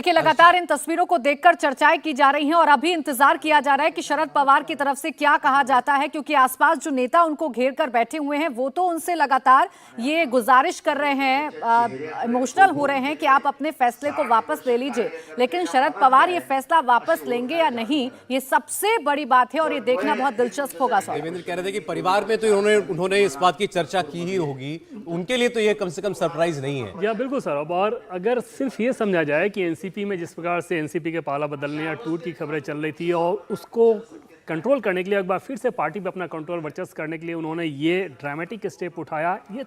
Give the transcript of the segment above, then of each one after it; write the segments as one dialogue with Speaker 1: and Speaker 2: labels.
Speaker 1: देखिए, लगातार इन तस्वीरों को देखकर चर्चाएं की जा रही हैं और अभी इंतजार किया जा रहा है कि शरद पवार की तरफ से क्या कहा जाता है, क्योंकि आसपास जो नेता उनको घेर कर बैठे हुए हैं वो तो उनसे लगातार ये गुजारिश कर रहे हैं, इमोशनल हो रहे हैं कि आप अपने फैसले को वापस ले लीजिए। लेकिन शरद पवार ये फैसला वापस लेंगे या नहीं, ये सबसे बड़ी बात है और ये देखना बहुत दिलचस्प होगा।
Speaker 2: देवेंद्र कह रहे थे कि परिवार में तो उन्होंने इस बात की चर्चा की ही होगी, उनके लिए तो ये कम से कम सरप्राइज नहीं है।
Speaker 3: या बिल्कुल सर, और अगर सिर्फ ये समझा जाए कि एनसीपी में जिस प्रकार से एनसीपी के पाला बदलने या टूट की खबरें चल रही थी और उसको कंट्रोल करने के लिए एक बार फिर से पार्टी पे अपना कंट्रोल वर्चस्व करने के लिए उन्होंने ये ड्रामेटिक स्टेप उठाया, ये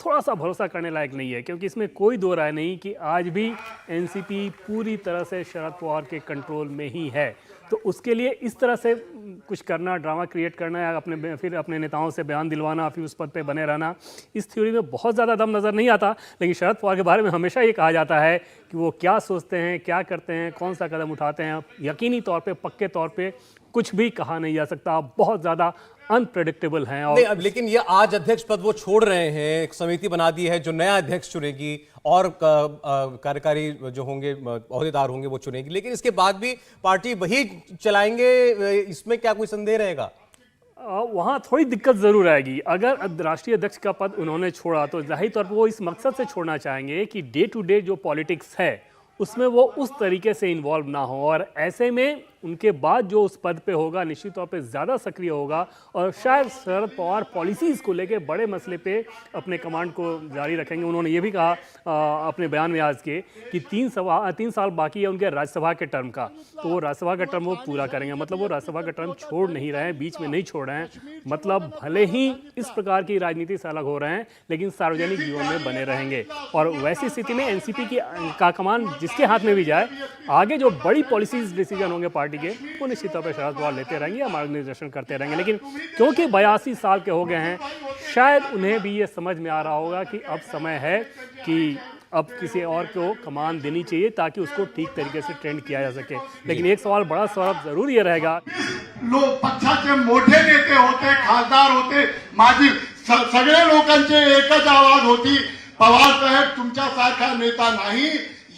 Speaker 3: थोड़ा सा भरोसा करने लायक नहीं है, क्योंकि इसमें कोई दो राय नहीं कि आज भी एनसीपी पूरी तरह से शरद पवार के कंट्रोल में ही है। तो उसके लिए इस तरह से कुछ करना, ड्रामा क्रिएट करना या फिर अपने नेताओं से बयान दिलवाना, फिर उस पद पे बने रहना, इस थ्योरी में बहुत ज़्यादा दम नज़र नहीं आता। लेकिन शरद पवार के बारे में हमेशा ये कहा जाता है कि वो क्या सोचते हैं, क्या करते हैं, कौन सा कदम उठाते हैं, यकीनी तौर पे, पक्के तौर पे कुछ भी कहा नहीं जा सकता, बहुत ज़्यादा अनप्रेडिक्टेबल हैं। और
Speaker 2: अब लेकिन ये आज अध्यक्ष पद वो छोड़ रहे हैं, एक समिति बना दी है जो नया अध्यक्ष चुनेगी और कार्यकारी जो होंगे, ओहदेदार होंगे, वो चुनेगी, लेकिन इसके बाद भी पार्टी वही चलाएंगे, इसमें क्या कोई संदेह रहेगा?
Speaker 3: वहाँ थोड़ी दिक्कत ज़रूर आएगी। अगर राष्ट्रीय अध्यक्ष का पद उन्होंने छोड़ा तो जाहिर तौर पर वो इस मकसद से छोड़ना चाहेंगे कि डे टू डे जो पॉलिटिक्स है उसमें वो उस तरीके से इन्वॉल्व ना हो, और ऐसे में उनके बाद जो उस पद पे होगा निश्चित तौर पे ज़्यादा सक्रिय होगा। और शायद शरद पवार पॉलिसीज़ को लेके बड़े मसले पे अपने कमांड को जारी रखेंगे। उन्होंने ये भी कहा अपने बयान में आज के कि 3 साल बाकी है उनके राज्यसभा के टर्म का, तो वो राज्यसभा का टर्म वो पूरा करेंगे। मतलब वो राज्यसभा का टर्म छोड़ नहीं रहे हैं, बीच में नहीं छोड़ रहे हैं। मतलब भले ही इस प्रकार की राजनीति से अलग हो रहे हैं लेकिन सार्वजनिक जीवन में बने रहेंगे। और वैसी स्थिति में एनसीपी का कमान जिसके हाथ में भी जाए, आगे जो बड़ी पॉलिसीज डिसीजन होंगे पार्टी के, वो निश्चित तौर पर शरद पवार लेते रहेंगे या मार्गदर्शन करते रहेंगे। लेकिन क्योंकि 82 साल के हो गए हैं, शायद उन्हें भी ये समझ में आ रहा होगा कि अब समय है कि अब किसी और को कमान देनी चाहिए ताकि उसको ठीक तरीके से ट्रेंड किया जा सके। लेकिन एक सवाल, बड़ा सवाल जरूर ये रहेगा,
Speaker 4: लोक पक्षाचे मोठे नेते होते, खासदार होते, माजी सगळे लोकांचे एकच आवाज होती, पवार साहेब तुमच्यासारखा नेता नाही,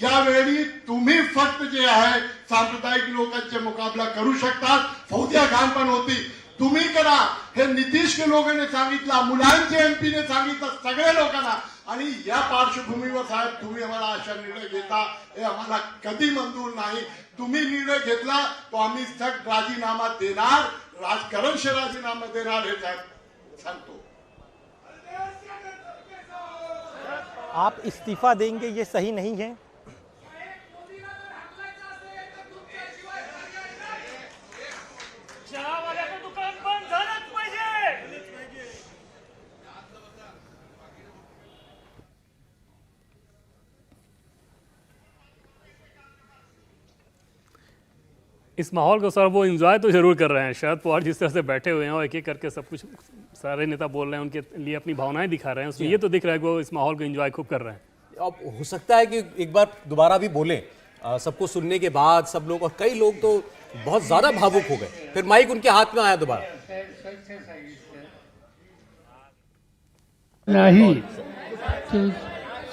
Speaker 4: यावेळी तुम्ही फक्त जे आहे सांप्रदायिक लोकांचे मुकाबला करू शकतात। फौजिया खान पण होती, तुम्ही करा, हे नितीश के लोकांनी सांगितलं, मुलांचे एमपी ने सांगितलं, सगळ्या लोकांना। आणि या पार्श्वभूमीवर साहेब तुम्ही आम्हाला अशा निर्णय घेता हे आम्हाला कधी मंजूर नाही। तुम्ही निर्णय घेतला तो आम्ही सक्त राजीनामा देणार, राजकारण से राजीनामा देणार हे साहेब सांगतो।
Speaker 5: आप इस्तीफा देंगे ये सही नहीं है?
Speaker 3: इस माहौल को सर वो एंजॉय तो जरूर कर रहे हैं। शरद पवार जिस तरह से बैठे हुए हैं और एक एक करके सब कुछ सारे नेता बोल रहे हैं, उनके लिए अपनी भावनाएं दिखा रहे हैं, उसमें ये तो दिख रहा है कि वो इस माहौल को एंजॉय खूब कर रहे हैं।
Speaker 2: अब हो सकता है कि एक बार दोबारा भी बोलें, सबको सुनने के बाद सब लोग, और कई लोग तो बहुत ज्यादा भावुक हो गए, फिर माइक उनके हाथ में आया दोबारा।
Speaker 6: नाही,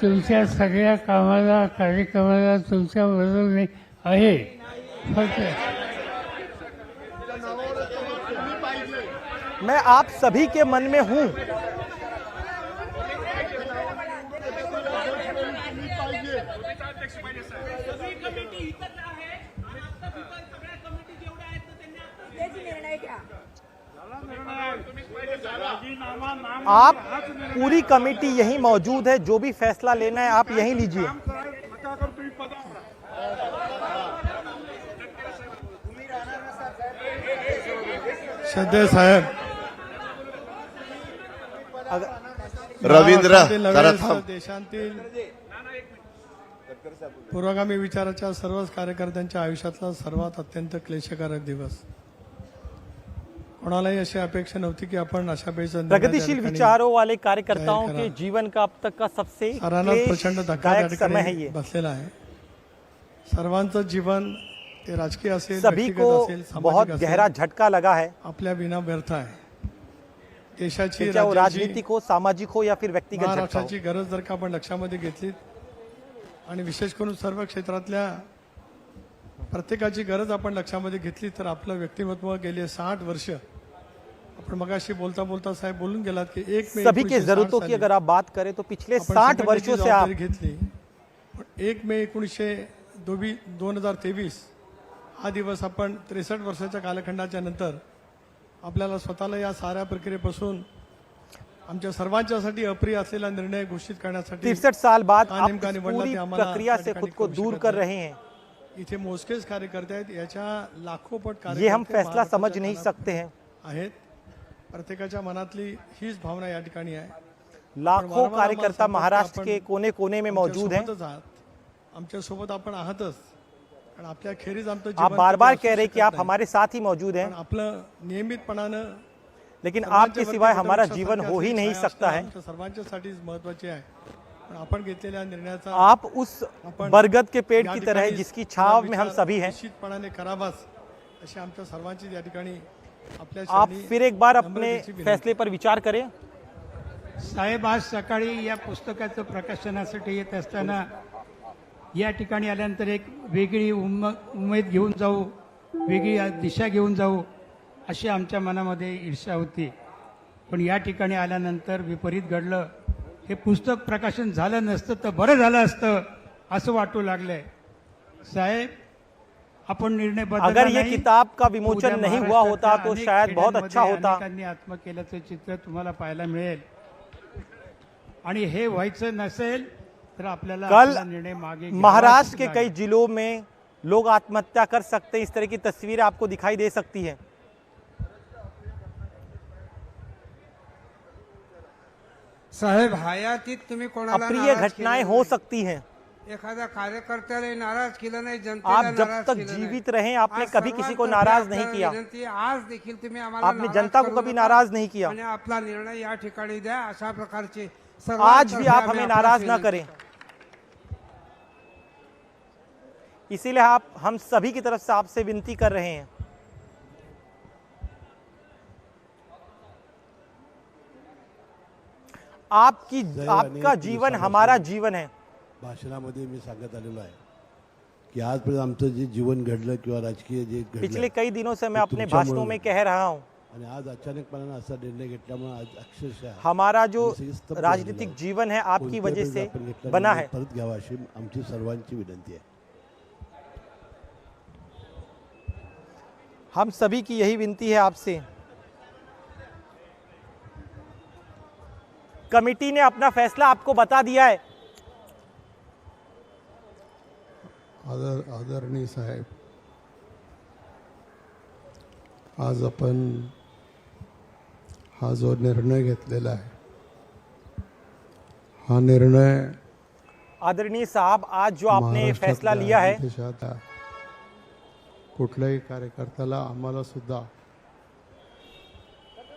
Speaker 6: तुमच्या सगळ्या कामाला, कार्यक्रमाला तुमच्या बरोबर आहे,
Speaker 5: मैं आप सभी के मन में हूं। आप पूरी कमेटी यहीं मौजूद है, जो भी फैसला लेना है आप यहीं लीजिए।
Speaker 4: सध्या साहेब
Speaker 7: रवींद्र
Speaker 4: देशांतील पुरोगामी विचाराच्या सर्वच कार्यकर्त्यांच्या आयुष्यातला सर्वात अत्यंत क्लेशकारक दिवस। कोणालाही अशी अपेक्षा नव्हती की आपण अशा
Speaker 5: प्रगतिशील विचारों वाले कार्यकर्ताओं के जीवन का अब तक का सबसे
Speaker 4: प्रचंड धक्कादायक
Speaker 5: समय है ये।
Speaker 4: बसलेला आहे। सर्वांचं जीवन ते राजकीय असेल,
Speaker 5: सभी को बहुत गहरा झटका लगा है।
Speaker 4: आपल्या बिना व्यर्थ आहे। देशाची
Speaker 5: राजनीतिक हो, सामाजिक हो या फिर व्यक्तिगत
Speaker 4: महाराष्ट्राची गरज जर का आपण लक्षामध्ये घेतली
Speaker 7: आणि विशेष करून सर्व क्षेत्रातल्या प्रत्येकाची गरज आपण लक्षामध्ये घेतली तर आपलं व्यक्तिमत्व गेले 60 वर्ष, आपण मगाशी बोलता बोलता साहेब बोलून गेलात की 1 मे
Speaker 5: सभी की
Speaker 7: 1960
Speaker 5: जरूरतों की
Speaker 7: साली
Speaker 5: अगर आप बात करें तो पिछले
Speaker 7: आपण
Speaker 5: 60
Speaker 7: संघटनेची
Speaker 5: वर्षों से
Speaker 7: जबाबदारी
Speaker 5: आप
Speaker 7: घेतली, पण 1 मे 2023 हा दिवस आपण 63 वर्षाच्या कालखंडाच्या नंतर आपल्याला स्वतःला या साऱ्या प्रक्रियेपासून आमच्या सर्वांच्यासाठी अप्रिय असलेला निर्णय घोषित करण्यासाठी
Speaker 5: 63 साल बाद
Speaker 7: हा
Speaker 5: आप
Speaker 7: नेमका
Speaker 5: इस
Speaker 7: निवडला
Speaker 5: पूरी
Speaker 7: ते आम्हाला
Speaker 5: प्रक्रिया
Speaker 7: त्या
Speaker 5: से
Speaker 7: ठिकाणी
Speaker 5: खुद को
Speaker 7: करू
Speaker 5: दूर
Speaker 7: शकत
Speaker 5: कर
Speaker 7: नाही.
Speaker 5: रहे हैं।
Speaker 7: इथे मोजकेच कार्यकर्ते आहेत, याच्या लाखोपट
Speaker 5: ये हम
Speaker 7: कार्यकर्ते
Speaker 5: फैसला समझ
Speaker 7: महाराष्ट्राच्या
Speaker 5: नहीं
Speaker 7: कानात
Speaker 5: सकते हैं।
Speaker 7: आहेत. प्रत्येकाच्या मनातली हीच भावना या ठिकाणी आहे.
Speaker 5: लाखों कार्यकर्ता महाराष्ट्र के कोने कोने में मौजूद हैं।
Speaker 7: आमच्या सोबत आपण आहातच, पण आपल्या खेरीज आमचं
Speaker 5: आप
Speaker 7: जीवन
Speaker 5: बार
Speaker 7: कधी
Speaker 5: बार
Speaker 7: असू
Speaker 5: कह रहे कि
Speaker 7: शकत
Speaker 5: आप
Speaker 7: नाही.
Speaker 5: हमारे साथ ही मौजूद हैं,
Speaker 7: पण आपलं नियमितपणानं
Speaker 5: लेकिन
Speaker 7: सर्वांच्या
Speaker 5: आपके सिवाय
Speaker 7: वरती
Speaker 5: हमारा
Speaker 7: वृक्षासारखी
Speaker 5: जीवन हो ही
Speaker 7: असलेली
Speaker 5: नहीं
Speaker 7: छाया
Speaker 5: सकता
Speaker 7: असणं
Speaker 5: है।
Speaker 7: आमच्या सर्वांच्यासाठीच महत्त्वाची आहे. पण आपण घेतलेल्या निर्णयाचा
Speaker 5: आप उस
Speaker 7: आपण
Speaker 5: बरगद के पेड़
Speaker 7: या
Speaker 5: की तरह हैं
Speaker 7: ठिकाणी
Speaker 5: जिसकी छाव में हम
Speaker 7: विचार
Speaker 5: सभी हैं।
Speaker 7: निश्चितपणाने करावाच अशी आमच्या सर्वांची या ठिकाणी आपल्या
Speaker 5: आप
Speaker 7: शरणी
Speaker 5: फिर एक बार अपने
Speaker 7: नम्रतेची विनंती.
Speaker 5: फैसले पर विचार करें।
Speaker 6: साहेब, आज सकाळी या पुस्तकाचं प्रकाशनासाठी येत असताना या ठिकाणी आल्यानंतर एक वेगळी उमेद घेऊन जाऊ, वेगळी दिशा घेऊन जाऊ अशी आमच्या मनामध्ये ईर्ष्या होती. पण या ठिकाणी आल्यानंतर विपरीत घडलं. हे पुस्तक प्रकाशन झालं नसतं तर बरं झालं असतं असं वाटू लागलंय. साहेब, आपण निर्णय बदलला
Speaker 5: अगर ये
Speaker 6: नाही.
Speaker 5: किताब का
Speaker 6: उद्या
Speaker 5: विमोचन नहीं हुआ होता
Speaker 6: महाराष्ट्रातल्या
Speaker 5: तो
Speaker 6: अनेक
Speaker 5: शायद बहुत अच्छा
Speaker 6: खेड्यांमध्ये
Speaker 5: होता।
Speaker 6: अनेकांनी आत्महत्येचं चित्र तुम्हाला पाहायला मिळेल. आणि हे व्हायचं नसेल तर आपल्याला
Speaker 5: कल
Speaker 6: आपला निर्णय मागे घ्यावाच
Speaker 5: महाराष्ट्र के
Speaker 6: लागेल.
Speaker 5: कई जिलों में लोग आत्महत्या कर सकते हैं। इस तरह की तस्वीरें आपको दिखाई दे सकती हैं।
Speaker 8: साहेब, हयातीत तुम्ही कोणाला
Speaker 5: अप्रिय
Speaker 8: नाराज
Speaker 5: घटनाएं
Speaker 8: केलं
Speaker 5: हो
Speaker 8: नाही.
Speaker 5: सकती हैं।
Speaker 8: एखाद्या कार्यकर्त्याला नाराज केलं नाही, जनतेला
Speaker 5: आप जब
Speaker 8: नाराज
Speaker 5: तक
Speaker 8: केलं नाही.
Speaker 5: जीवित रहे आपने
Speaker 8: आज
Speaker 5: कभी किसी को
Speaker 8: सर्वांतर्फे
Speaker 5: नाराज नहीं
Speaker 8: आपल्याला
Speaker 5: किया।
Speaker 8: विनंती आहे, आज देखील तुम्ही आम्हाला
Speaker 5: आपने
Speaker 8: नाराज
Speaker 5: जनता को
Speaker 8: करू
Speaker 5: कभी
Speaker 8: नका
Speaker 5: नाराज नहीं किया।
Speaker 8: आणि आपला निर्णय या ठिकाणी द्या अशा प्रकारचे
Speaker 5: आज
Speaker 8: सर्वांतर्फे
Speaker 5: भी आप
Speaker 8: आम्ही
Speaker 5: हमें
Speaker 8: आपणास
Speaker 5: नाराज ना
Speaker 8: विनंती
Speaker 5: करें। इसीलिए आप हम सभी की तरफ से आपसे विनती कर रहे हैं। आपका जीवन हमारा जीवन है।
Speaker 9: भाषणामध्ये मी सांगत आलेलो आहे की आजपर्यंत आमचं जे जीवन घडलं किंवा राजकीय जे
Speaker 5: पिछले
Speaker 9: घडलं
Speaker 5: कई दिनों से मैं
Speaker 9: ते
Speaker 5: अपने
Speaker 9: तुमच्यामुळे
Speaker 5: भाषणों में कह रहा हूं,
Speaker 9: आणि आज अचानकपणाने असा निर्णय घेतल्यामुळे आज अक्षरशः
Speaker 5: हमारा जो
Speaker 9: आम्ही सगळे स्तब्ध
Speaker 5: राजनीतिक
Speaker 9: झालेलो आहोत.
Speaker 5: जीवन है आपकी
Speaker 9: कोणत्याही
Speaker 5: वजह
Speaker 9: वेळेस
Speaker 5: से
Speaker 9: आपण घेतलेला
Speaker 5: बना
Speaker 9: निर्णय
Speaker 5: है।
Speaker 9: परत घ्यावा अशी आमची सर्वांची विनंती आहे.
Speaker 5: हम सभी की यही विनती है आपसे। कमेटी ने अपना फैसला आपको बता दिया है।
Speaker 10: आदरणीय साहेब, आज आपण हा जो निर्णय घेतलेला आहे, हा निर्णय
Speaker 5: आदरणीय साहब, आज जो आपने फैसला लिया है,
Speaker 10: देशात कुठल्याही कार्यकर्त्याला आम्हाला सुद्धा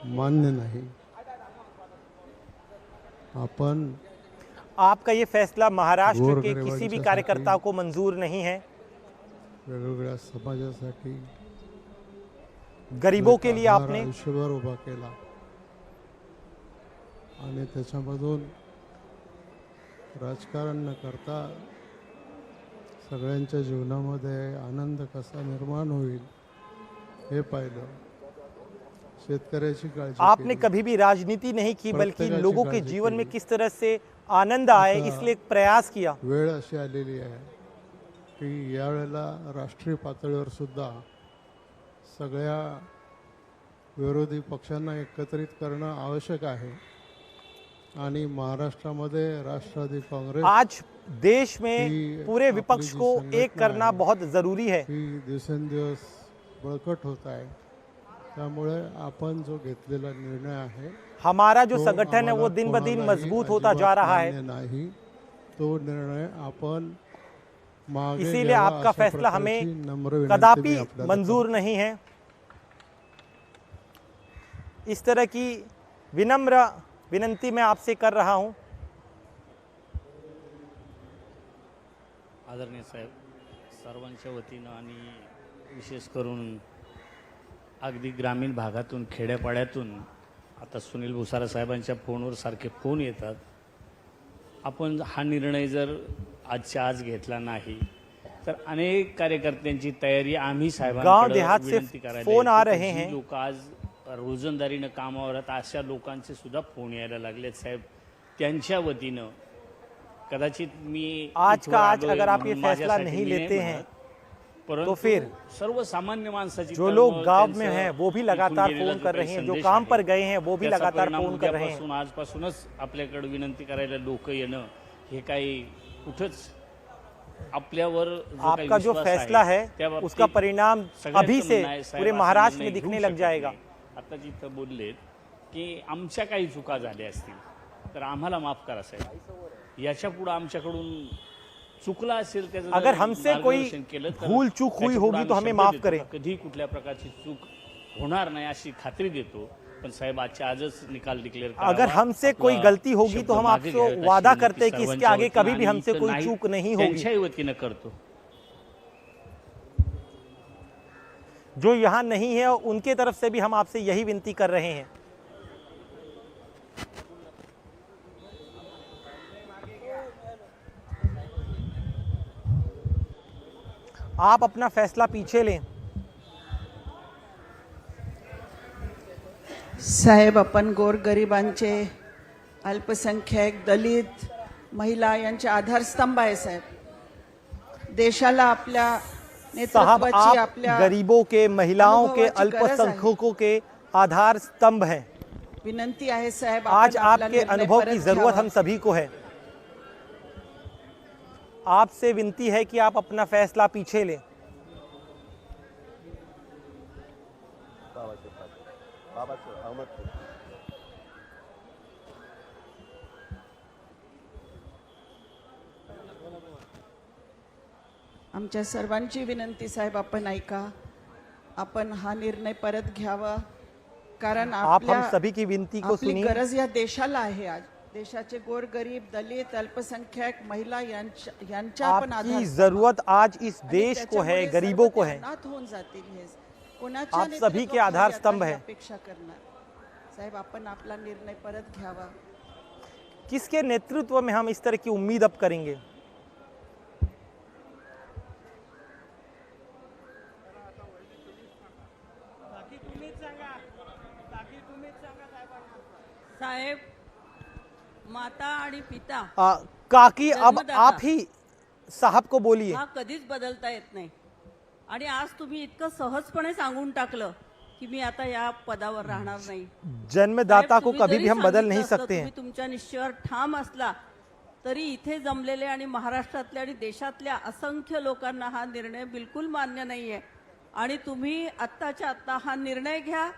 Speaker 10: मान्य नाही. आपण
Speaker 5: आपका ये फैसला महाराष्ट्र के
Speaker 10: गोरगरिबांच्या
Speaker 5: किसी भी
Speaker 10: साठी,
Speaker 5: कार्यकर्ता को मंजूर नहीं है।
Speaker 10: वेगवेगळ्या समाजासाठी
Speaker 5: गरीबों के लिए
Speaker 10: आधार
Speaker 5: आपने
Speaker 10: आयुष्यभर उभा केला आणि त्याच्यामधून राजकारण न करता सगळ्यांच्या जीवनामध्ये आनंद कसा निर्माण होईल हे पाहिलं. शेतकऱ्याची काळजी
Speaker 5: आपने
Speaker 10: केली.
Speaker 5: कभी भी राजनीति नहीं की, बल्कि
Speaker 10: प्रत्येकाची
Speaker 5: लोगों के
Speaker 10: काळजी
Speaker 5: जीवन में
Speaker 10: केली.
Speaker 5: किस तरह से आनंद आए
Speaker 10: आता
Speaker 5: इसलिए एक प्रयास किया।
Speaker 10: वेळ अशी आलेली आहे की यावेळेला राष्ट्रीय पातळीवर सुद्धा सगळ्या विरोधी पक्षांना एकत्रित करणं आवश्यक आहे आणि महाराष्ट्रामध्ये राष्ट्रवादी काँग्रेस
Speaker 5: आज देश में
Speaker 10: ही
Speaker 5: पूरे
Speaker 10: आपली
Speaker 5: विपक्ष
Speaker 10: जी
Speaker 5: को
Speaker 10: संघटना
Speaker 5: एक करना
Speaker 10: आहे,
Speaker 5: बहुत जरूरी है।
Speaker 10: ही दिवसेंदिवस बळकट होत आहे. त्यामुळे आपण जो घेतलेला निर्णय आहे
Speaker 5: हमारा जो
Speaker 10: तो
Speaker 5: संगठन है वो
Speaker 10: आम्हाला
Speaker 5: दिन ब दिन
Speaker 10: कोणालाही
Speaker 5: मजबूत होता जा
Speaker 10: अजिबात
Speaker 5: रहा है।
Speaker 10: मान्य नाही. तो निर्णय आपण मागे
Speaker 5: इसीलिए
Speaker 10: घ्यावा
Speaker 5: आपका
Speaker 10: अशा
Speaker 5: फैसला
Speaker 10: प्रकारची
Speaker 5: हमें
Speaker 10: नम्र विनंती
Speaker 5: कदापि
Speaker 10: मी आपल्याला
Speaker 5: मंजूर नहीं है। इस तरह की विनम्र विनंती मैं आपसे कर रहा हूं।
Speaker 11: आदरणीय साहेब, सर्वांच्या वतीनं आणि विशेष करून अगदी ग्रामीण भागातून खेड्यापाड्यातून आता सुनील भुसारा साहेबांच्या फोनवर सारखे फोन येतात. आपण हा निर्णय जर आजच्या आज घेतला नाही तर अनेक कार्यकर्त्यांची तयारी आम्ही
Speaker 5: गांव
Speaker 11: साहेबांकडे
Speaker 5: देहात से
Speaker 11: विनंती करायला
Speaker 5: फोन आ
Speaker 11: येतो.
Speaker 5: रहे
Speaker 11: जी
Speaker 5: हैं.
Speaker 11: लोक आज रोजंदारीनं कामावर आहेत अशा लोकांचे सुद्धा फोन यायला लागलेत साहेब. त्यांच्या वतीनं कदाचित मी
Speaker 5: आज
Speaker 11: इथवर
Speaker 5: का आज
Speaker 11: आलोय
Speaker 5: अगर आप ये
Speaker 11: म्हणून
Speaker 5: फैसला
Speaker 11: माझ्यासाठी
Speaker 5: नहीं
Speaker 11: मी
Speaker 5: लेते
Speaker 11: म्हणत.
Speaker 5: हैं
Speaker 11: परंतु
Speaker 5: फिर
Speaker 11: सर्वसामान्य माणसाची
Speaker 5: जो लोग
Speaker 11: तळमळ,
Speaker 5: गांव में
Speaker 11: त्यांचं
Speaker 5: हैं वो भी
Speaker 11: इथून
Speaker 5: लगातार
Speaker 11: गेलेला
Speaker 5: फोन
Speaker 11: जो
Speaker 5: कर
Speaker 11: काही
Speaker 5: रहे हैं, जो
Speaker 11: संदेश
Speaker 5: काम
Speaker 11: आहे,
Speaker 5: पर गए हैं वो भी
Speaker 11: त्याचा
Speaker 5: लगातार
Speaker 11: परिणाम
Speaker 5: फोन कर रहे हैं.
Speaker 11: उद्यापासून आजपासूनच आपल्याकडे विनंती करायला लोक येणं हे काही कुठंच आपल्यावर जो काही
Speaker 5: आपका जो
Speaker 11: विश्वास
Speaker 5: फैसला है
Speaker 11: त्या बाबतीत
Speaker 5: उसका परिणाम
Speaker 11: सगळ्याचं
Speaker 5: अभी से
Speaker 11: म्हणणं आहे, साहेब,
Speaker 5: पूरे
Speaker 11: असा
Speaker 5: महाराष्ट्र
Speaker 11: निर्णय
Speaker 5: में दिखने
Speaker 11: घेऊ
Speaker 5: लग
Speaker 11: शकत
Speaker 5: जाएगा.
Speaker 11: नाही. आता जिथं बोललेत की आमच्या काही चुका झाल्या असतील तर आम्हाला माफ करा साहेब. याच्या पुढे आमच्याकडून चुकला असेल त्याचं
Speaker 5: अगर
Speaker 11: जर
Speaker 5: हमसे कोई
Speaker 11: मार्गदर्शन केलं तर
Speaker 5: भूल चूक हुई
Speaker 11: त्याच्यापुढं
Speaker 5: होगी तो
Speaker 11: आम्ही
Speaker 5: हमें
Speaker 11: शब्द
Speaker 5: माफ
Speaker 11: देतो
Speaker 5: करें.
Speaker 11: का कधी कुठल्या प्रकारची चूक होणार नाही अशी खात्री देतो. पण साहेब आजच्या आजच निकाल डिक्लेअर
Speaker 5: अगर हमसे कोई गलती होगी तो हम आपसे वादा करते हैं कि इसके आगे कभी भी हमसे कोई चूक नहीं होगी.
Speaker 11: त्यांच्याही वतीनं करतो.
Speaker 5: जो यहाँ नहीं है उनके तरफ से भी हम आपसे यही विनती कर रहे हैं. आप अपना फैसला पीछे लें.
Speaker 12: साहेब, आपण गोरगरिबांचे, अल्पसंख्याक, दलित, महिला यांचे आधारस्तंभ आहे साहेब. देशाला आपल्या
Speaker 5: साहब,
Speaker 12: नेतृत्वाची,
Speaker 5: आप
Speaker 12: आपल्या
Speaker 5: गरीबों के, महिलाओं के,
Speaker 12: अनुभवाची गरज आहे.
Speaker 5: अल्पसंख्यकों के आधार स्तंभ हैं.
Speaker 12: विनंती आहे साहेब,
Speaker 5: आज
Speaker 12: आपण आपला
Speaker 5: आपके
Speaker 12: निर्णय
Speaker 5: अनुभव
Speaker 12: परत
Speaker 5: की जरूरत
Speaker 12: घ्यावा.
Speaker 5: हम सभी को है. आपसे विनती है कि आप अपना फैसला पीछे लें.
Speaker 12: आमच्या सर्वांची विनंती साहेब, आपण ऐका. आपण हा निर्णय परत घ्यावा, कारण
Speaker 5: आप हम सभी की विनती को
Speaker 12: आपली
Speaker 5: सुनिए.
Speaker 12: गरज या देशाला आहे. आज देशाचे गोरगरीब, दलित, अल्पसंख्याक, महिला यांच्या आपण
Speaker 5: आपकी
Speaker 12: आधार
Speaker 5: जरूरत आज इस
Speaker 12: आणि
Speaker 5: देश को है,
Speaker 12: त्याच्यामुळे
Speaker 5: गरीबों
Speaker 12: सर्व
Speaker 5: को है.
Speaker 12: अनाथ होऊन जातील. हे कोणाच्या
Speaker 5: आप सभी के
Speaker 12: नेतृत्वाखाली
Speaker 5: आधार
Speaker 12: आता
Speaker 5: स्तंभ
Speaker 12: ही
Speaker 5: हैं.
Speaker 12: अपेक्षा करणार साहेब, आपण आपला निर्णय परत घ्यावा.
Speaker 5: किसके नेतृत्व में हम इस तरह की उम्मीद अब करेंगे?
Speaker 13: साहेब, माता आणि पिता
Speaker 5: काकी, अब
Speaker 13: जन्मदाता.
Speaker 5: आप ही साहब को बोलिए.
Speaker 13: हा कधीच बदलता येत नाही. आणि आज तुम्ही इतकं सहजपणे सांगून टाकलं की मी आता या पदावर राहणार नाही.
Speaker 5: जन्मदाता
Speaker 13: साहेब,
Speaker 5: को
Speaker 13: तुम्ही
Speaker 5: कभी
Speaker 13: जरी
Speaker 5: भी हम बदल
Speaker 13: सांगितलं
Speaker 5: नहीं
Speaker 13: असतं,
Speaker 5: सकते हैं.
Speaker 13: तुम्ही तुमच्या निश्चयावर ठाम असला तरी इथे जमलेले आणि महाराष्ट्रातल्या आणि देशातल्या असंख्य लोकांना हा निर्णय बिलकुल मान्य नाहीये. आणि तुम्ही आत्ताच्या आत्ता हा निर्णय घ्या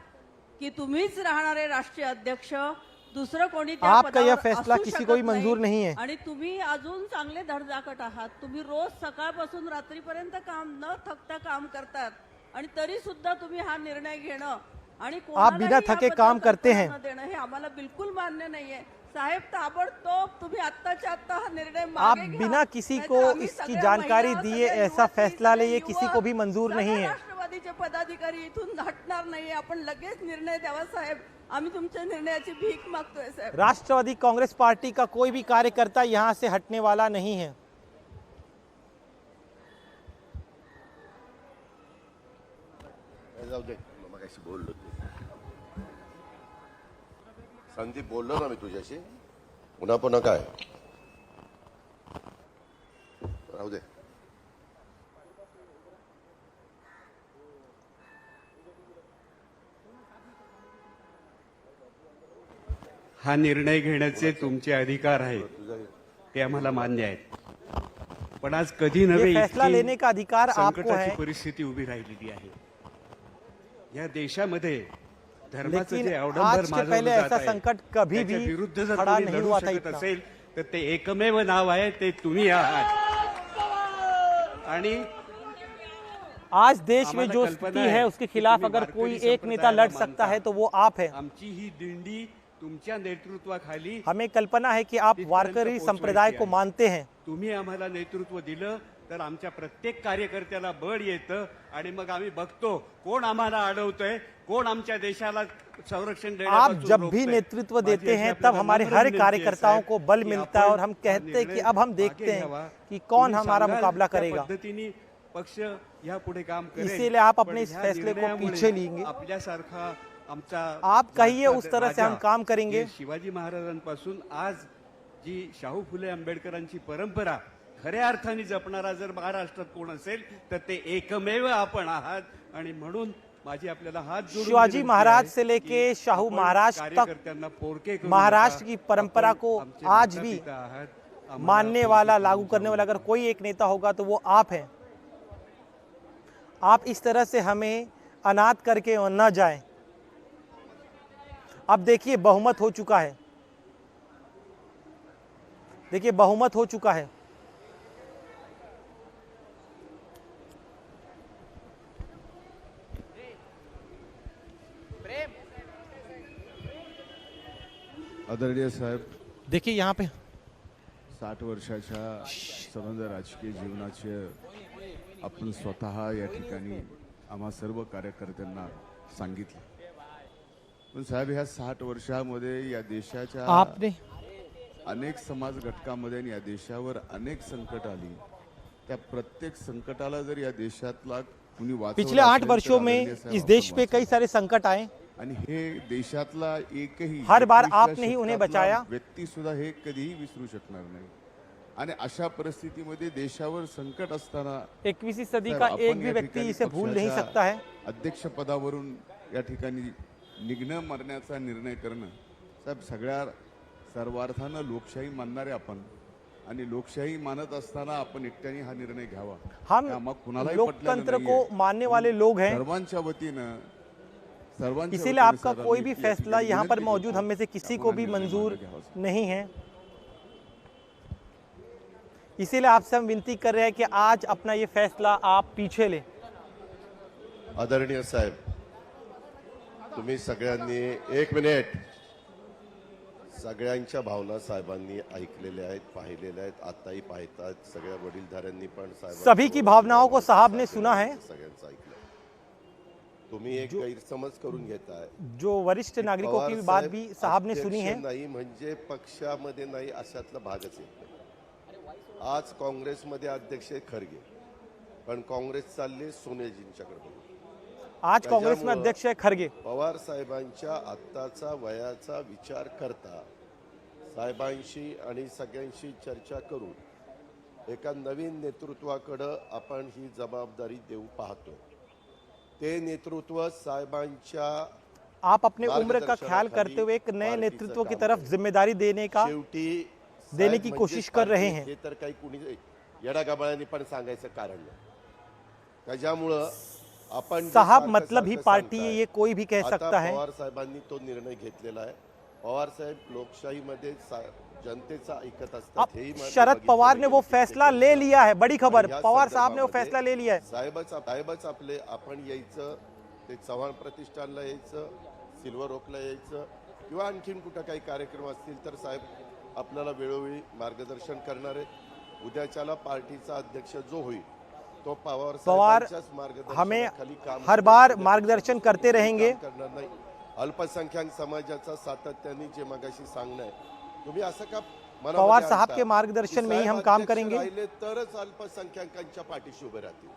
Speaker 13: की तुम्हीच राहणारे राष्ट्रीय अध्यक्ष, दुसरं कोणी त्या
Speaker 5: आपका यह
Speaker 13: पदावर
Speaker 5: फैसला
Speaker 13: असू
Speaker 5: किसी
Speaker 13: शकत
Speaker 5: को भी
Speaker 13: नाही.
Speaker 5: मंजूर नहीं है.
Speaker 13: आणि तुम्ही अजून चांगले धडधाकट आहात. तुम्ही रोज सकाळपासून रात्रीपर्यंत काम न थकता काम करतात आणि तरी सुद्धा तुम्ही हा निर्णय घेणं आणि
Speaker 5: आप बिना थके काम करते हैं.
Speaker 13: देणं हे आम्हाला बिलकुल मान्य नाहीये. साहेब, ताबडतोब तुम्ही आत्ताच्या आत्ता हा निर्णय
Speaker 5: आप
Speaker 13: मागे घ्या.
Speaker 5: बिना किसी
Speaker 13: नाहीतर
Speaker 5: को
Speaker 13: आम्ही
Speaker 5: इसकी
Speaker 13: सगळ्या
Speaker 5: जानकारी
Speaker 13: महिला,
Speaker 5: दिए
Speaker 13: सगळे
Speaker 5: ऐसा
Speaker 13: युवती,
Speaker 5: फैसला ले,
Speaker 13: सगळे
Speaker 5: ये किसी
Speaker 13: युवक,
Speaker 5: को भी मंजूर नहीं
Speaker 13: सगळे
Speaker 5: है.
Speaker 13: राष्ट्रवादीचे पदाधिकारी इथून हटणार नाहीये. आपण लगेच निर्णय द्यावा साहेब. आम्ही तुमच्या निर्णयाची भीक मागतोय साहेब.
Speaker 5: राष्ट्रवादी कांग्रेस पार्टी का कोई भी कार्यकर्ता यहाँ से हटने वाला नहीं है.
Speaker 14: जाऊ दे, मगाशी बोललो तू. संदीप, बोललो ना मी तुझ्याशी. पुन्हा पुन्हा काय? राहू दे.
Speaker 15: हा निर्णय घेण्याचे तुमचे अधिकार आहेत, ते आम्हाला मान्य आहेत. पण आज कधी नव्हे
Speaker 5: ये फैसला
Speaker 15: इतकी
Speaker 5: लेने का अधिकार आपको
Speaker 15: संकटाची
Speaker 5: है.
Speaker 15: परिस्थिती उभी राहिलेली आहे. या देशामध्ये धर्माचं
Speaker 5: लेकिन
Speaker 15: जे
Speaker 5: आज
Speaker 15: अवडंबर
Speaker 5: के
Speaker 15: माजवलं
Speaker 5: पहले
Speaker 15: जात
Speaker 5: ऐसा
Speaker 15: आहे,
Speaker 5: संकट कभी
Speaker 15: त्याच्या
Speaker 5: भी
Speaker 15: विरुद्ध जर
Speaker 5: खड़ा
Speaker 15: कोणी
Speaker 5: नहीं
Speaker 15: लढू
Speaker 5: हुआ था
Speaker 15: शकत
Speaker 5: इतना.
Speaker 15: असेल तर ते एकमेव नाव आहे, ते तुम्ही आहात. आणि
Speaker 5: आज देश में
Speaker 15: आम्हाला
Speaker 5: जो
Speaker 15: कल्पना
Speaker 5: स्थिति है उसके
Speaker 15: की
Speaker 5: खिलाफ
Speaker 15: तुम्ही
Speaker 5: अगर कोई
Speaker 15: वारकरी
Speaker 5: एक नेता लड़
Speaker 15: संप्रदायाला
Speaker 5: सकता है
Speaker 15: मानता.
Speaker 5: तो वो आप है.
Speaker 15: आमची ही दिंडी तुमच्या नेतृत्वाखाली
Speaker 5: हमें कल्पना है कि आप
Speaker 15: इथपर्यंत
Speaker 5: वारकरी
Speaker 15: पोहोचवायची
Speaker 5: संप्रदाय को
Speaker 15: आहे.
Speaker 5: मानते हैं.
Speaker 15: तुम्ही आम्हाला नेतृत्व दिलं तर आमच्या प्रत्येक कार्यकर्त्याला बळ येतं आणि मग आम्ही बघतो कोण आम्हाला अडवतोय, कोण आमच्या देशाला संरक्षण
Speaker 5: आप
Speaker 15: देण्यापासून
Speaker 5: जब भी
Speaker 15: रोकतंय।
Speaker 5: नेतृत्व
Speaker 15: माझी
Speaker 5: देते
Speaker 15: अशी
Speaker 5: हैं
Speaker 15: आपल्याला
Speaker 5: तब हमारे
Speaker 15: नम्र
Speaker 5: हर
Speaker 15: विनंती आहे
Speaker 5: कार्यकर्ताओं
Speaker 15: साहेब,
Speaker 5: को बल
Speaker 15: की
Speaker 5: मिलता है और हम
Speaker 15: आपण
Speaker 5: कहते हैं कि
Speaker 15: निर्णय
Speaker 5: अब हम
Speaker 15: मागे
Speaker 5: देखते
Speaker 15: घ्यावा।
Speaker 5: हैं कि कौन
Speaker 15: तुम्ही
Speaker 5: हमारा
Speaker 15: सांगाल
Speaker 5: मुकाबला
Speaker 15: त्या
Speaker 5: करेगा।
Speaker 15: पद्धतीने पक्ष या पुढे काम करेल।
Speaker 5: इसीलिए आप
Speaker 15: पण
Speaker 5: अपने इस
Speaker 15: ह्या
Speaker 5: फैसले को
Speaker 15: निर्णयामुळे
Speaker 5: पीछे लेंगे।
Speaker 15: आपल्यासारखा आमचा
Speaker 5: आप कहिए
Speaker 15: राष्ट्र
Speaker 5: उस तरह से हम
Speaker 15: राजा,
Speaker 5: काम करेंगे।
Speaker 15: हे शिवाजी महाराजांपासून आज जी शाहू फुले आंबेडकरांची परंपरा खऱ्या अर्थाने जपणारा जर महाराष्ट्रात कोण असेल तर ते एकमेव आपण आहात। आणि म्हणून माझी आपल्याला हात जोडून
Speaker 5: शिवाजी
Speaker 15: विनंती
Speaker 5: महाराज
Speaker 15: आहे
Speaker 5: से लेके
Speaker 15: की
Speaker 5: शाहू
Speaker 15: आपण
Speaker 5: महाराज
Speaker 15: कार्यकर्त्यांना पोरके
Speaker 5: तक
Speaker 15: करू
Speaker 5: महाराष्ट्र
Speaker 15: नका।
Speaker 5: की परंपरा
Speaker 15: आपण
Speaker 5: को
Speaker 15: आमचे
Speaker 5: आज भी
Speaker 15: माता-पिता आहात। आम्हाला
Speaker 5: मानने वाला, लागू करने वाला अगर कोई एक नेता होगा तो वो आप हैं। आप इस तरह से हमें अनाथ करके न जाएं। अब देखिए बहुमत हो चुका है, देखिए बहुमत हो चुका है।
Speaker 16: आदरणीय साहेब,
Speaker 5: देखिए यहाँ पे
Speaker 16: 60 वर्षाच्या संबंध राजकीय जीवनाचे आपण स्वतः या ठिकाणी आम्हा सर्व कार्यकर्त्यांना सांगितलं। पण साहेब, ह्या 60 वर्षामध्ये या देशाच्या
Speaker 5: आपने
Speaker 16: अनेक समाज घटकामध्ये आणि या देशावर अनेक संकट आली। त्या प्रत्येक संकटाला जर या देशातला कुणी वाचवलं
Speaker 5: पिछले 8
Speaker 16: असेल तर
Speaker 5: वर्षों में
Speaker 16: आदरणीय साहेब
Speaker 5: इस
Speaker 16: आपण
Speaker 5: देश पे कई सारे संकट आए।
Speaker 16: आणि हे देशातला एकही
Speaker 5: हर बार
Speaker 16: 21व्या
Speaker 5: आपने ही उन्हें
Speaker 16: शतकातला
Speaker 5: बचाया।
Speaker 16: व्यक्ती सुद्धा हे कधीही विसरू शकणार नाही। आणि अशा परिस्थितीमध्ये देशावर संकट असताना
Speaker 5: 21वीं सदी
Speaker 16: साहेब,
Speaker 5: का
Speaker 16: आपण
Speaker 5: एक भी
Speaker 16: या
Speaker 5: व्यक्ति
Speaker 16: ठिकाणी
Speaker 5: इसे भूल नहीं
Speaker 16: पक्षाच्या
Speaker 5: सकता है।
Speaker 16: अध्यक्ष पदावरून या ठिकाणी निघणं मरण्याचा निर्णय करणं, साहेब सगळ्या सर्वार्थानं लोकशाही मानणारे आपण आणि लोकशाही मानत असताना आपण एकट्याने हा निर्णय घ्यावा।
Speaker 5: हम
Speaker 16: हा मग कुणालाही
Speaker 5: लोकतंत्र
Speaker 16: पटलेलं
Speaker 5: को
Speaker 16: नाहीये।
Speaker 5: मानने वाले लोग हैं,
Speaker 16: सर्वांच्या वतीनं
Speaker 5: इसीलिए आपका कोई भी फैसला यहाँ पर मौजूद हम में से किसी को भी मंजूर नहीं है। इसीलिए आपसे हम विनती कर रहे हैं कि आज अपना ये फैसला आप पीछे लें।
Speaker 14: आदरणीय साहेब, तुम्ही सगळ्यांनी एक मिनिट, सगळ्यांच्या भावना साहेबांनी ऐकलेल्या आहेत, पाहिलेल्या आहेत, आताही पाहतात। सगळ्या वडीलधाऱ्यांनी पण
Speaker 5: सभी की भावनाओं को साहब ने सुना है।
Speaker 14: सगळ्यांचं ऐकलं। तुम्ही एक गैरसमज करून घेताय।
Speaker 5: जो वरिष्ठ नागरिकों की बात भी साहब ने सुनी है।
Speaker 14: नाही म्हणजे पक्षामध्ये नाही अशातला भागच येत नाही। आज काँग्रेसमध्ये अध्यक्ष आहेत खरगे, पण काँग्रेस चालली सोनियाजींच्याकडे।
Speaker 5: आज कांग्रेस में अध्यक्ष है खरगे।
Speaker 14: पवार साहेबांच्या आत्ताचा वयाचा विचार करता साहेबांशी आणि सगळ्यांशी चर्चा करून एका नवीन नेतृत्वाकडे आपण ही जबाबदारी देऊ पाहतो। ते नेतृत्व साहेबांच्या
Speaker 5: आप अपने उम्र का ख्याल करते हुए एक नए नेतृत्व की तरफ जिम्मेदारी देने की कोशिश कर रहे हैं।
Speaker 14: हे तर काही कुणी येडागबाळ्यांनी पण सांगायचं कारण नाही। त्याच्यामुळं आपण
Speaker 5: साहब मतलब ही पार्टी है, ये कोई भी कह सकता है।
Speaker 14: पवार साहेबांनी तो निर्णय घेतलेला आहे। पवार साहेब लोकशाहीमध्ये जनतेचा ऐकत असतात।
Speaker 5: शरद पवार ने वो फैसला ले लिया है, बड़ी खबर, पवार साहब ने वो फैसला ले लिया है।
Speaker 14: साहेबच आपले आपण यायचं, ते चव्हाण प्रतिष्ठानला यायचं, सिल्वर ओकला यायचं किंवा आणखीन कुठं काही कार्यक्रम असतील तर साहेब आपल्याला वेळोवेळी मार्गदर्शन करणार आहेत। उद्याच्याला पार्टीचा अध्यक्ष जो होईल तो
Speaker 5: पवार हमें हर बार मार्गदर्शन करते रहेंगे।
Speaker 14: करणार नाही। अल्पसंख्याक समाजाचा सातत्याने जे मगाशी सांगणं आहे, तुम्ही असं का
Speaker 5: पवार साहब के मार्गदर्शन में ही हम काम करेंगे।
Speaker 14: राहिले तरच अल्पसंख्याकांच्या पाठीशी उभे राहतील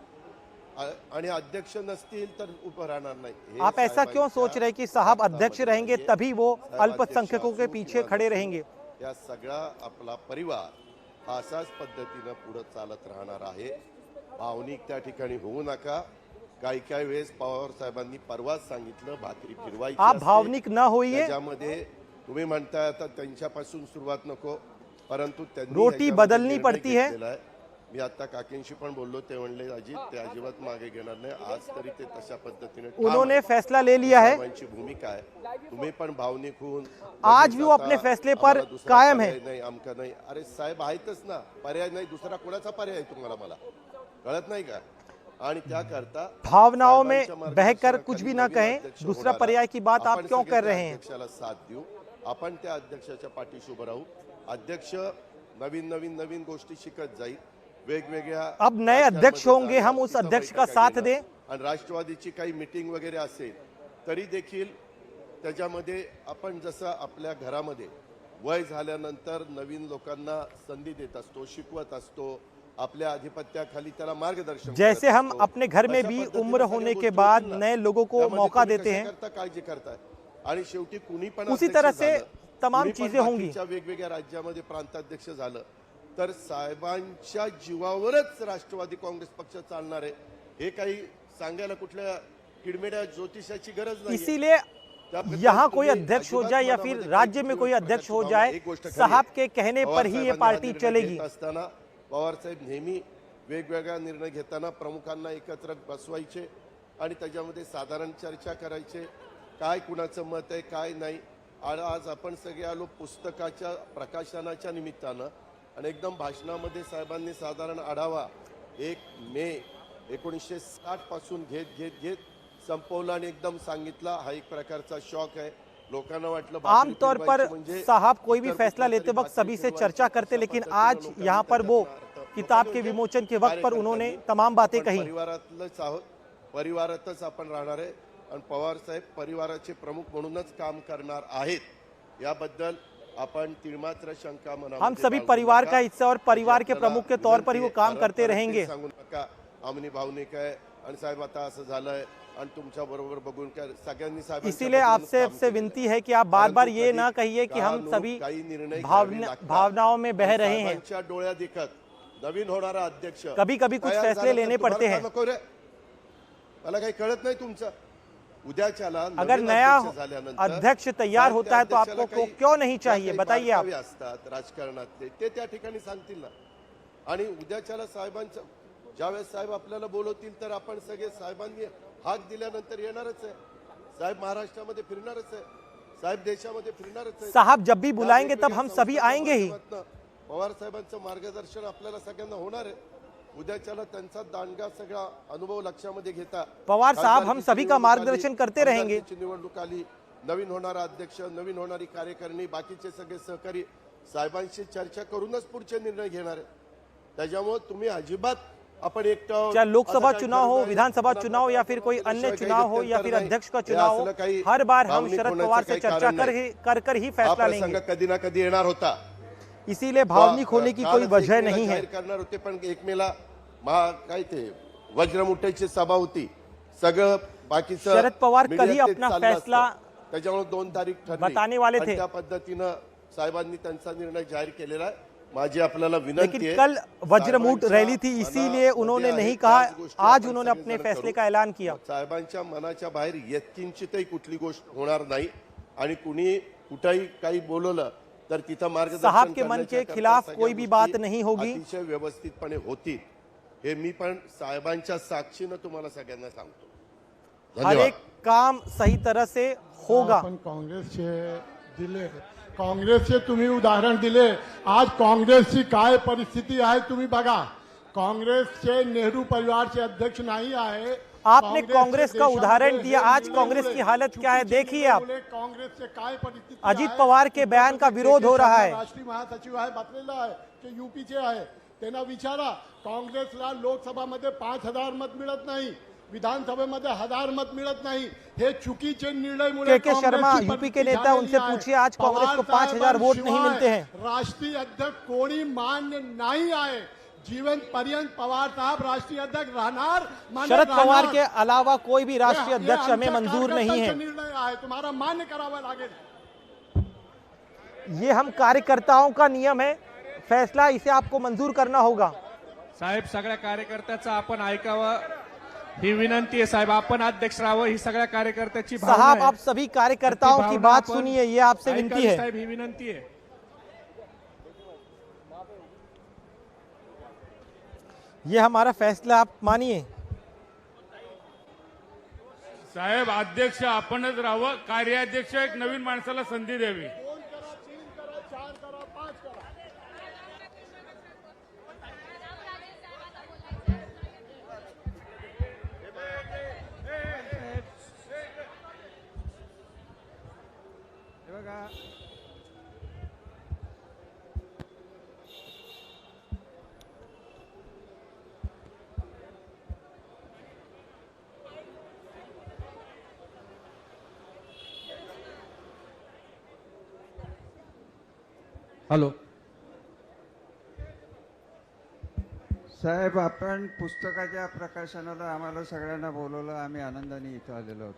Speaker 14: आणि अध्यक्ष नसतील तर उभं राहणार नाही।
Speaker 5: आप ऐसा क्यों सोच रहे कि साहब अध्यक्ष रहेंगे तभी वो अल्पसंख्यकों के पीछे खड़े रहेंगे?
Speaker 14: या सगळा आपला परिवार असाच पद्धतीनं पुढे चालत राहणार आहे। भावनिक त्या ठिकाणी होऊ नका। काही वेळेस पवार साहेबांनी परवाच सांगितलं भाकरी फिरवायची
Speaker 5: आप भावनिक न होइए।
Speaker 14: त्याच्यामध्ये तुम्ही म्हणताय आता त्यांच्यापासून सुरुवात नको, परंतु त्यांनी
Speaker 5: रोटी बदलनी पड़ती है।
Speaker 14: मी आता काकींशी पण बोललो, ते म्हणले अजित ते अजिबात मागे घेणार नाही। आज तरी ते तशा पद्धतीने
Speaker 5: उन्होंने फैसला ले लिया है।
Speaker 14: साहेबांची भूमिका आहे। तुम्ही पण भावनिक होऊन
Speaker 5: आज भी वो अपने फैसले पर कायम है।
Speaker 14: नाही आमका नाही, अरे साहेब आहेतच ना, पर्याय नाही, दुसरा कोणाचा पर्याय तुम्हाला मला कळत नाही का? आणि त्याकरता
Speaker 5: भावनाओं में बहकर कुछ भी ना कहें, दूसरा पर्याय की बात आप क्यों कर रहे हैं?
Speaker 14: अध्यक्षाला साथ देऊ, आपण त्या अध्यक्षाच्या पाठीशी उभं राहू। अध्यक्ष नवीन गोष्टी शिकत जाईल, वेगवेगळ्या
Speaker 5: अब नए अध्यक्ष होंगे, हम उस अध्यक्ष का साथ दें।
Speaker 14: आणि राष्ट्रवादीची काही मीटिंग वगैरे असेल तरी देखील त्याच्यामध्ये आपण जसं आपल्या घरामध्ये वय झाल्यानंतर नवीन लोकांना संधी देत असतो, शिकवत असतो, आपल्या आधिपत्याखाली त्याला मार्गदर्शन
Speaker 5: जैसे हम अपने घर में भी उम्र होने के बाद नए लोगों को मौका देते हैं,
Speaker 14: काळजी करताय आणि शेवटी कुणी पण
Speaker 5: उसी तरह से तमाम चीजें होंगी।
Speaker 14: वेगवेगळ्या राज्यामध्ये प्रांताध्यक्ष झालं तर साहेबांच्या जीवावरच राष्ट्रवादी काँग्रेस पक्ष चालणार आहे, हे काही सांगायला कुठल्या किडमेड्या ज्योतिषाची गरज नाही।
Speaker 5: इसीलिए यहाँ कोई अध्यक्ष हो जाए या फिर राज्य में कोई अध्यक्ष हो जाए, साहब के कहने पर ही ये पार्टी चलेगी।
Speaker 14: असताना पवार साहेब नेहमी वेगवेगळा निर्णय घेताना प्रमुखांना एकत्र बसवायचे आणि त्याच्यामध्ये साधारण चर्चा करायचे, काय कुणाचं मत आहे काय नाही। आणि आज आपण सगळे आलो पुस्तकाच्या प्रकाशनाच्या निमित्तानं आणि एकदम भाषणामध्ये साहेबांनी साधारण आढावा 1 मे 1960 पासून घेत संपवला आणि एकदम सांगितला। हा एक प्रकारचा शॉक आहे, लोकांना वाटलं
Speaker 5: आमतौर पर साहब कोई भी फैसला लेते वक्त सभी से चर्चा करते, लेकिन आज यहाँ पर वो किताब के विमोचन के वक्त पर उन्होंने तमाम बातें कही।
Speaker 14: परिवारातलंच आहोत, परिवारातच आपण राहणार आहे आणि पवार साहेब परिवाराचे प्रमुख म्हणूनच काम करणार आहेत याबद्दल आपण तिळमात्र शंका मनामध्ये
Speaker 5: हम सभी परिवार का हिस्सा और परिवार के प्रमुख के तौर पर ही वो काम करते रहेंगे।
Speaker 14: सांगू नका आमनी भावनिक आहे आणि साहेब आता असं झालंय आणि तुमच्या बरोबर बघून काय सगळ्यांनी साहेब,
Speaker 5: इसीलिए आपसे विनती है कि आप बार बार ये ना कहिए कि हम सभी भावनाओं में बह रहे हैं।
Speaker 14: डोळ्या दिखत नवीन होणारा अध्यक्ष
Speaker 5: कभी कभी कुछ फैसले लेने पड़ते हैं।
Speaker 14: मला काही कळत नाही तुमचं उद्याच्याला
Speaker 5: अगर नया अध्यक्ष तैयार होता है तो आपको क्यों नहीं चाहिए, बताइए आप।
Speaker 14: असतात राजकारणातले ते त्या ठिकाणी सांगतील ना, आणि उद्याच्याला साहेबांचं ज्यावेळेस साहेब आपल्याला बोलवतील तर आपण सगळे साहेबांनी हाक दिल्यानंतर येणारच आहे। साहेब महाराष्ट्रामध्ये फिरणारच आहे, साहेब देशामध्ये फिरणारच आहे।
Speaker 5: साहब जब भी बुलाएंगे तब हम सभी आएंगे ही।
Speaker 14: पवार साहेबांचं मार्गदर्शन आपल्याला सगळ्यांना होणार आहे। उद्याच्याला त्यांचा दांडगा सगळा अनुभव लक्षामध्ये घेता
Speaker 5: पवार साहब हम सभी का मार्गदर्शन करते रहेंगे।
Speaker 14: निवडणूक आली, नवीन होणारा अध्यक्ष, नवीन होणारी कार्यकारिणी, बाकीचे सगळे सहकारी साहेबांशी चर्चा करूनच पुढचे निर्णय घेणार आहे। त्याच्यामुळे तुम्ही अजिबात आपण
Speaker 5: चाहे लोकसभा चुनाव हो, विधानसभा चुनाव या फिर कोई अन्य चुनाव हो या फिर अध्यक्ष का चुनाव हो, हर बार हम शरद पवार से चर्चा कर ही फैसला लेंगे।
Speaker 14: कधी ना कधी येणार होता,
Speaker 5: इसीलिए भावनिक होने की कोई वजह नहीं है।
Speaker 14: करणार होते पण 1 मेला काय ते वज्रमुठ्याची सभा होती, सगळं बाकीचं
Speaker 5: शरद पवार कधी अपना फैसला
Speaker 14: त्याच्यामुळे 2 तारीख ठरली
Speaker 5: बताने वाले थे।
Speaker 14: त्या पद्धतीनं साहेबांनी त्यांचा निर्णय जाहीर केलेला आहे। माझी आपल्याला विनंती
Speaker 5: लेकिन कल वज्रमुठ रैली थी, इसीलिए उन्होंने नहीं कहा, आज उन्होंने अपने फैसले का ऐलान किया।
Speaker 14: साहेबांच्या मनाच्या बाहेर यत्किंचितही कुठली गोष्ट होणार नाही आणि कुणी कुठेही काही बोलवलं तर तिथं मार्गदर्शन
Speaker 5: साहब के मन के खिलाफ कोई भी बात नहीं होगी,
Speaker 14: अतिशय व्यवस्थितपणे होतील, हे मी पण साहेबांच्या साक्षीनं तुम्हाला सगळ्यांना सांगतो।
Speaker 5: हर एक काम सही तरह से होगा।
Speaker 10: आपण काँग्रेसचे दिले, काँग्रेसचे तुम्ही उदाहरण दिले, आज काँग्रेसची काय परिस्थिती आहे तुम्ही बघा। काँग्रेसचे नेहरू परिवारचे अध्यक्ष नाही आहे,
Speaker 5: आपने कांग्रेस का उदाहरण दिया, आज कांग्रेस की हालत क्या है देखिए आप।
Speaker 10: काँग्रेस से काय परिस्थिती,
Speaker 5: अजित पवार के बयान का विरोध हो रहा है।
Speaker 10: राष्ट्रीय महासचिव आहे, बतलेला आहे ते यूपीचे आहे, त्यांना विचारा काँग्रेसला लोकसभामध्ये 5000 मत मिळत नाही, विधानसभेमध्ये 1000 मत मिळत नाही, हे चुकीचे निर्णयमुळे।
Speaker 5: के शर्मा यूपी के नेता, उनसे पूछिए आज कांग्रेस को 5000 वोट नहीं मिलते हैं।
Speaker 10: राष्ट्रीय अध्यक्ष कोणी मान्य नाही आहे, जीवन पर्यंत पवार साहब राष्ट्रीय अध्यक्ष रहणार।
Speaker 5: शरद पवार के अलावा कोई भी राष्ट्रीय अध्यक्ष हमें मंजूर नहीं है,
Speaker 10: निर्णय आहे तुम्हारा मान्य करावा लागेल।
Speaker 5: ये हम कार्यकर्ताओं का नियम है, फैसला इसे आपको मंजूर करना होगा।
Speaker 17: साहेब सगळ्या कार्यकर्त्याचं आपण ऐकावं ही विनंती आहे। साहेब आपण अध्यक्ष राहावं ही सगळ्या कार्यकर्त्याची भावना आहे।
Speaker 5: साहब आप सभी कार्यकर्ताओं की बात सुनिए, ये आपसे विनती है।
Speaker 17: साहेब ही विनंती आहे।
Speaker 5: ये हमारा फैसला आप मानिए।
Speaker 17: साहेब अध्यक्ष आपणच राहावं, कार्याध्यक्ष एक नवीन माणसाला संधी द्यावी।
Speaker 7: हॅलो.
Speaker 18: साहेब, आपण पुस्तकाच्या प्रकाशनाला आम्हाला सगळ्यांना बोलवलं, आम्ही आनंदाने इथं आलेलो आहोत.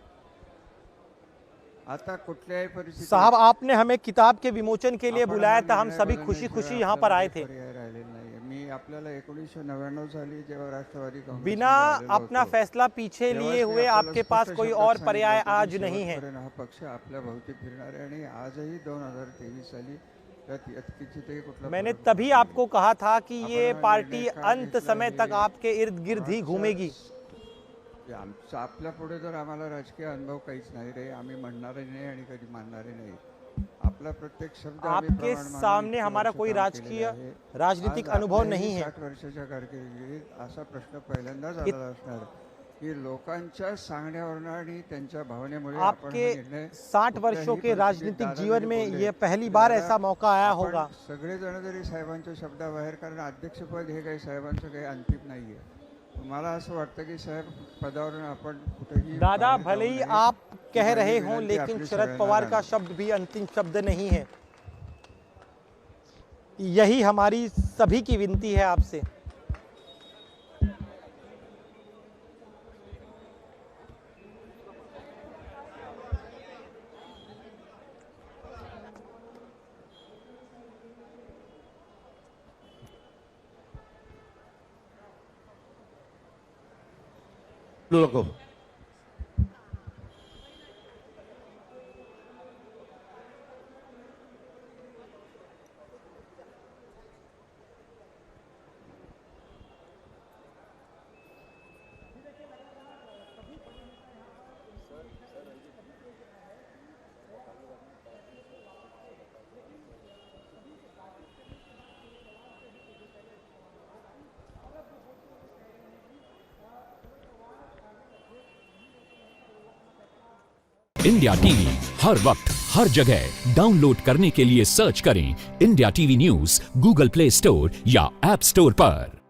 Speaker 18: आता कुठल्याही परिस्थितीत
Speaker 5: साहब, आपने हमें किताब के विमोचन के लिए बुलाया था, हम सभी खुशी खुशी यहाँ पर आए थे.
Speaker 18: मी आपल्याला 1999 साली जेव्हा राष्ट्रवादी काँग्रेस
Speaker 5: बिना अपना फैसला पीछे लिए हुए आपके पास कोई और पर्याय आज नहीं है.
Speaker 18: हा पक्ष आपल्या भोवती फिरणार आहे आणि आजही 2023 साली
Speaker 5: मैंने तभी आपको कहा था कि ये पार्टी अंत समय तक आपके इर्द गिर्द ही घूमेगी.
Speaker 18: आपल्या पुढे तर आम्हाला राजकीय अनुभव काहीच नाही रे, आम्ही म्हणणारे नाही आणि कधी मानणारे नाही. आपला प्रत्येक शब्द
Speaker 5: आपके सामने हमारा कोई राजकीय राजनीतिक अनुभव नहीं है.
Speaker 18: 60 वर्षाच्या कारकिर्दीत असा प्रश्न पहिल्यांदाच आला असणार कि लोकांच्या सांगण्यावरून आणि त्यांच्या भावनेमुळे
Speaker 5: आपके 60 वर्षों के राजनीतिक जीवन में ये पहली बार ऐसा मौका आया होगा.
Speaker 18: सगळेजण जरी साहेबांच्या शब्दाबाहेर, कारण अध्यक्षपद हे काही साहेबांचं काही अंतिम नाहीये. मला असं वाटतं की साहेब पदावरून आपण कुठेही
Speaker 5: दादा, भले ही आप कह रहे हों, लेकिन शरद पवार का शब्द भी अंतिम शब्द नहीं है. यही हमारी सभी की विनती है आपसे.
Speaker 9: नको.
Speaker 19: इंडिया टीवी हर वक्त हर जगह डाउनलोड करने के लिए सर्च करें India TV news Google play store या ऐप स्टोर पर.